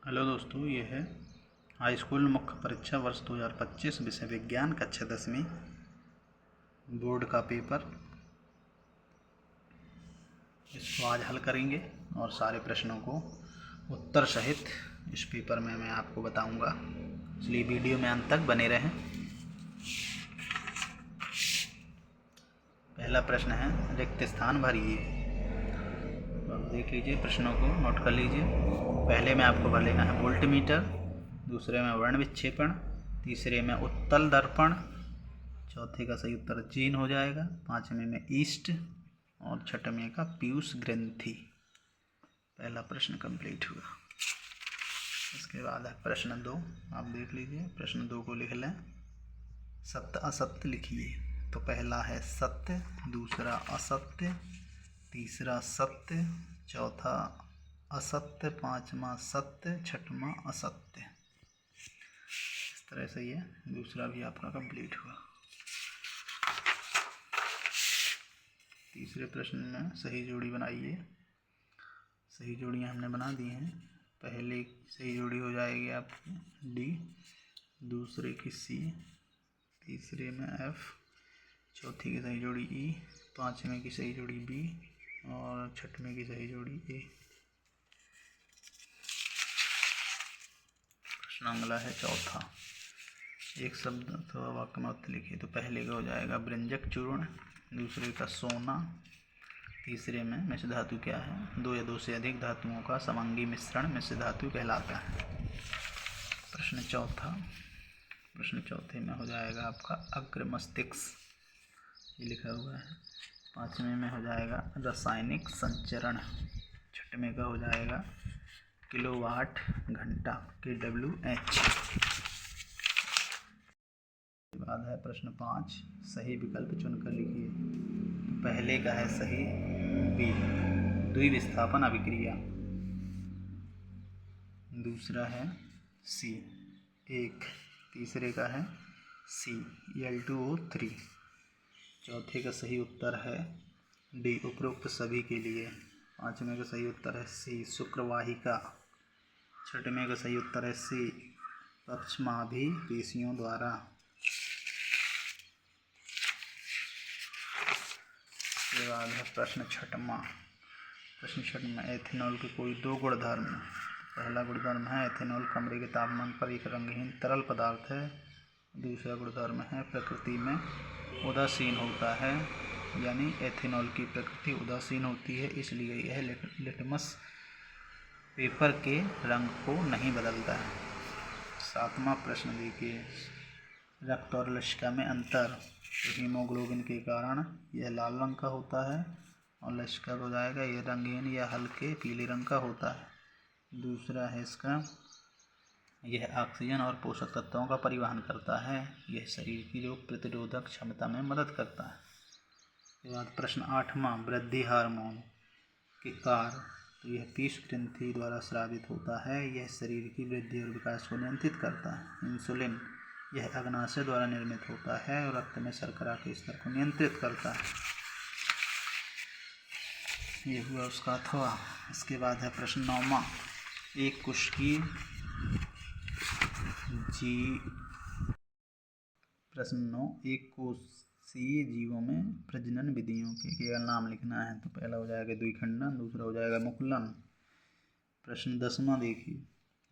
Hello दोस्तों, ये है हाई स्कूल मुख्य परीक्षा वर्ष 2025 विषय विज्ञान कक्षा 10वीं बोर्ड का पेपर। इसको आज हल करेंगे और सारे प्रश्नों को उत्तर सहित इस पेपर में मैं आपको बताऊंगा, इसलिए वीडियो में अंत तक बने रहें। पहला प्रश्न है, रिक्त स्थान भरिए। देख लीजिए, प्रश्नों को नोट कर लीजिए। पहले में आपको भर लेना है वोल्ट मीटर, दूसरे में वर्ण विक्षेपण, तीसरे में उत्तल दर्पण, चौथे का सही उत्तर जीन हो जाएगा, पांचवें में ईस्ट और छठवें का पीयूष ग्रंथि। पहला प्रश्न कंप्लीट हुआ। इसके बाद है प्रश्न 2। आप देख लीजिए, प्रश्न 2 को लिख लें। सत्य असत्य लिखिए। तो पहला है सत्य, दूसरा असत्य, तीसरा सत्य, चौथा असत्य, पांचवा सत्य, छठवां असत्य। इस तरह से ये दूसरा भी आपका कंप्लीट हुआ। तीसरे प्रश्न में सही जोड़ी बनाइए। सही जोड़ियां हमने बना दी हैं। पहले की सही जोड़ी हो जाएगी आपकी डी, दूसरे की सी, तीसरे में एफ, चौथी की सही जोड़ी ई, पांचवें की सही जोड़ी बी और छठवें की सही जोड़ी ए। प्रश्न अगला है चौथा। एक शब्द अथवा वाक्य में उत्तर लिखिए। तो पहले का हो जाएगा व्यंजक चूर्ण, दूसरे का सोना, तीसरे में मिश्र धातु क्या है? दो या दो से अधिक धातुओं का समांगी मिश्रण मिश्र धातु कहलाता है। प्रश्न चौथा। प्रश्न चौथे में हो जाएगा आपका अग्र मस्तिष्क, ये लिखा हुआ है। पांचवें में हो जाएगा रासायनिक संचरण, छठवें का हो जाएगा किलोवाट घंटा kWh। बाद है प्रश्न 5। सही विकल्प चुनकर लिखिए। पहले का है सही बी, द्विविस्थापन अभिक्रिया। दूसरा है सी 1, तीसरे का है सी Al2O3। चौथे का सही उत्तर है डी, उपरोक्त सभी के लिए। पांचवें का सही उत्तर है सी, शुक्रवाहिका। छठवें का सही उत्तर है सी, पक्षमाभि पेशियों द्वारा। इसके बाद है प्रश्न छठवां। प्रश्न छठवां, एथेनॉल के कोई दो गुणधर्म। पहला गुणधर्म है एथेनॉल कमरे के तापमान पर एक रंगहीन तरल पदार्थ है। दूसरा गुणधर्म है प्रकृति में उदासीन होता है, यानी एथेनॉल की प्रकृति उदासीन होती है, इसलिए यह लिटमस पेपर के रंग को नहीं बदलता है। सातवां प्रश्न देखिए, रक्त और लसिका में अंतर। तो हीमोग्लोबिन के कारण यह लाल रंग का होता है और लसिका हो जाएगा यह रंगीन या हल्के पीले रंग का होता है। दूसरा है इसका, यह ऑक्सीजन और पोषक तत्वों का परिवहन करता है, यह शरीर की रोग प्रतिरोधक क्षमता में मदद करता है। इसके बाद प्रश्न 8वां, वृद्धि हार्मोन के कार्य। तो यह पीयूष ग्रंथि द्वारा स्रावित होता है, यह शरीर की वृद्धि और विकास को नियंत्रित करता है। इंसुलिन, यह अग्नाशय द्वारा निर्मित होता है और रक्त में शर्करा के स्तर को नियंत्रित करता है। यह हुआ उसका अथवा। इसके बाद है प्रश्न 9वां, एक कोशिकीय प्रश्न 9, एक कोशिकीय जीवों में प्रजनन विधियों के केवल नाम लिखना है। तो पहला हो जाएगा द्विखंडन, दूसरा हो जाएगा मुकुलन। प्रश्न 10वां देखिए,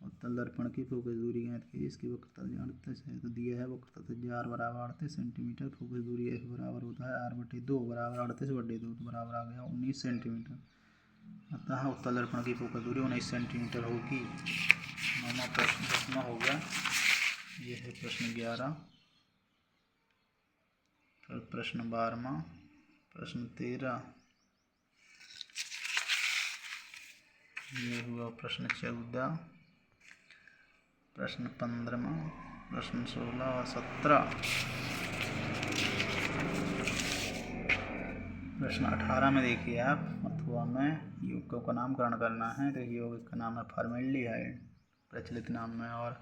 उत्तल दर्पण की फोकस दूरी ज्ञात कीजिए। इसकी वक्रता 38 है, तो दिया है वक्रता त्रिज्या r बराबर 38 सेंटीमीटर, फोकस दूरी f बराबर होता है r/2 बराबर 38/2, तो बराबर आ गया 19 सेंटीमीटर। अतः उत्तल दर्पण की फोकस दूरी 19 सेंटीमीटर होगी। 9वां प्रश्न 10वां हो गया। यह है प्रश्न 11। फिर प्रश्न 12वां, प्रश्न 13, ये हुआ प्रश्न 14, प्रश्न 15वां, प्रश्न 16 और 17। प्रश्न 18 में देखिए आप, अथवा में यौगिकों का नामकरण करना है। तो यौगिक का नाम है फॉर्मेल्डिहाइड प्रचलित नाम में, और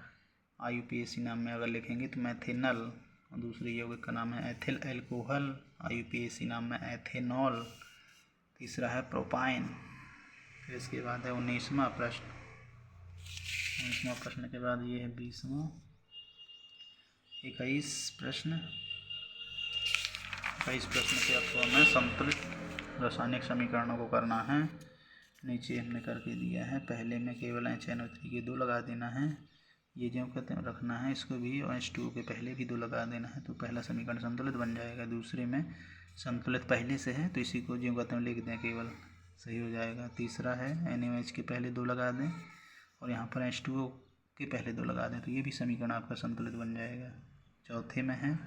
IUPAC नाम में अगर लिखेंगे तो मेथेनल। और दूसरे यौगिक का नाम है एथिल एल्कोहल, IUPAC नाम में एथेनॉल। तीसरा है प्रोपाइन। फिर इसके बाद है 19वां प्रश्न, 19वां प्रश्न के बाद ये है 20वां। 21 प्रश्न। 21 प्रश्न के आपको हमें संतुलित रासायनिक समीकरणों को करना है। नीचे हमने करके दिया है। पहले में केवल HNO3 के 2 लगा देना है। ये जो कहते हैं रखना है, इसको भी H2O के पहले भी 2 लगा देना है, तो पहला समीकरण संतुलित बन जाएगा। दूसरे में संतुलित पहले से है तो इसी को जो कहते हैं लिख दें, केवल सही हो जाएगा। तीसरा है NaOH के पहले 2 लगा दें और यहाँ पर H2O के पहले 2 लगा दें, तो ये भी समीकरण आपका संतुलित बन जाएगा। चौथे में है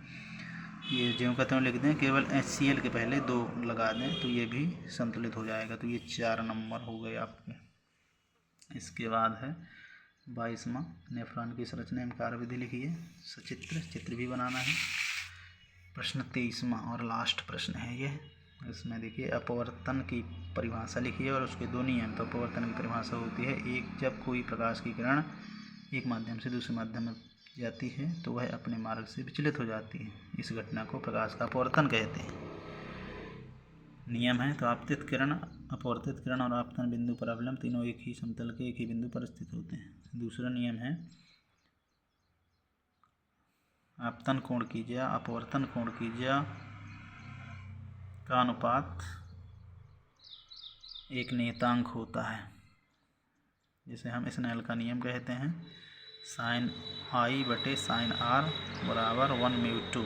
ये जो कहते हैं लिख दें, केवल HCl के पहले 2 लगा दें, तो ये भी संतुलित हो जाएगा। तो ये 4 नंबर हो गए आपके। इसके बाद है 22वां। नेफ्रॉन की संरचना एवं कार्यविधि लिखिए। सचित्र चित्र भी बनाना है। प्रश्न 23वां और लास्ट प्रश्न है ये। इसमें देखिए अपवर्तन की परिभाषा लिखिए और उसके 2 नियम। तो अपवर्तन की परिभाषा होती है, एक जब कोई प्रकाश की किरण एक माध्यम से दूसरे माध्यम में जाती है तो वह अपने मार्ग से विचलित हो जाती है। इस घटना को प्रकाश का अपवर्तन कहते हैं। नियम है तो आपतित किरण, अपवर्तित किरण और आपतन बिंदु पर अवलंब तीनों एक ही समतल के एक ही बिंदु पर स्थित होते हैं। दूसरा नियम है आपतन कोण की ज्या अपवर्तन कोण की ज्या का अनुपात एक नियतांक होता है, जिसे हम स्नेल का नियम कहते हैं। sin I बटे sin R बराबर 1/2।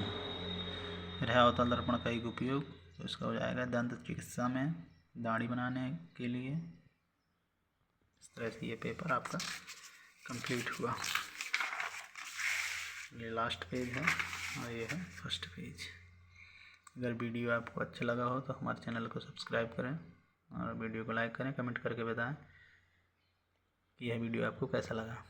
रहा अवतल दर्पण का एक उपयोग, तो इसका हो जाएगा दंत चिकित्सा में दाढ़ी बनाने के लिए। इस तरह से ये पेपर आपका कंप्लीट हुआ। ये लास्ट पेज है और ये है फर्स्ट पेज। अगर वीडियो आपको अच्छा लगा हो तो हमारे चैनल को सब्सक्राइब करें और वीडियो को लाइक करें, कमेंट करके बताएं कि यह वीडियो आपको कैसा लगा।